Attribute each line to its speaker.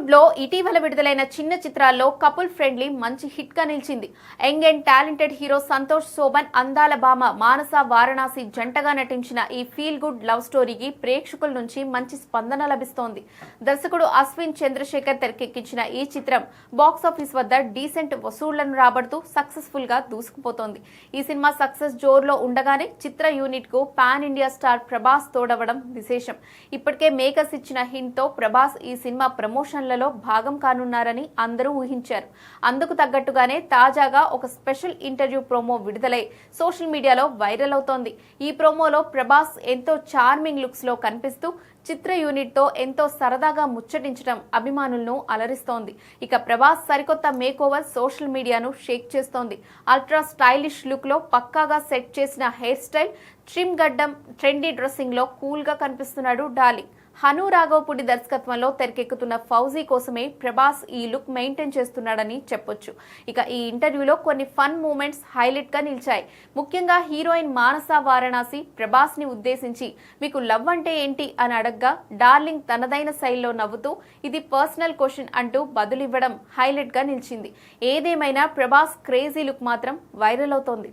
Speaker 1: టాలీవుడ్ లో ఇటీవల విడుదలైన చిన్న చిత్రాల్లో కపుల్ ఫ్రెండ్లీ మంచి హిట్ గా నిలిచింది. Young and talented hero Santosh Shobhan, అందాల భామ మానస వారణాసి జంటగా నటించిన ఈ ఫీల్ గుడ్ లవ్ స్టోరీకి ప్రేక్షకుల నుంచి మంచి స్పందన లభిస్తోంది. దర్శకుడు అశ్విన్ చంద్రశేఖర్ తెరకెక్కించిన ఈ చిత్రం బాక్సాఫీస్ వద్ద డీసెంట్ వసూళ్లను రాబడుతూ సక్సెస్ఫుల్ గా దూసుకుపోతోంది. ఈ సినిమా సక్సెస్ జోరులో ఉండగానే చిత్ర యూనిట్ కు పాన్ ఇండియా స్టార్ ప్రభాస్ తోడవడం విశేషం. ఇప్పటికే మేకర్స్ ఇచ్చిన హింట్ తో ప్రభాస్ ఈ సినిమా ప్రమోషన్లలో భాగం కానున్నారని అందరూ ఊహించారు. అందుకు తగ్గట్టుగానే తాజాగా ఒక స్పెషల్ ఇంటర్వ్యూ ప్రోమో విడుదలై సోషల్ మీడియాలో వైరల్ అవుతోంది. ఈ ప్రోమోలో ప్రభాస్ ఎంతో చార్మింగ్ లుక్స్ లో కనిపిస్తూ చిత్ర యూనిట్ తో ఎంతో సరదాగా ముచ్చటించడం అభిమానులను అలరిస్తోంది. ఇక ప్రభాస్ సరికొత్త మేకోవర్ సోషల్ మీడియాను షేక్ చేస్తోంది. అల్ట్రా స్టైలిష్ లుక్ లో పక్కాగా సెట్ చేసిన హెయిర్ స్టైల్, ట్రిమ్ గడ్డం, ట్రెండీ డ్రెస్సింగ్ లో కూల్ గా కనిపిస్తున్నాడు డార్లింగ్. హను రాఘవపూడి దర్శకత్వంలో తెరకెక్కుతున్న ఫౌజీ కోసమే ప్రభాస్ ఈ లుక్ మెయింటైన్ చేస్తున్నాడని చెప్పొచ్చు. ఇక ఈ ఇంటర్వ్యూలో కొన్ని ఫన్ మూమెంట్స్ హైలైట్ గా నిలిచాయి. ముఖ్యంగా హీరోయిన్ మానస వారణాసి ప్రభాస్ ని ఉద్దేశించి మీకు లవ్ అంటే ఏంటి అని అడగ్గా డార్లింగ్ తనదైన శైలిలో నవ్వుతూ ఇది పర్సనల్ క్వశ్చన్ అంటూ బదులివ్వడం హైలైట్ గా నిలిచింది. ఏదేమైనా ప్రభాస్ క్రేజీ లుక్ మాత్రం వైరల్ అవుతోంది.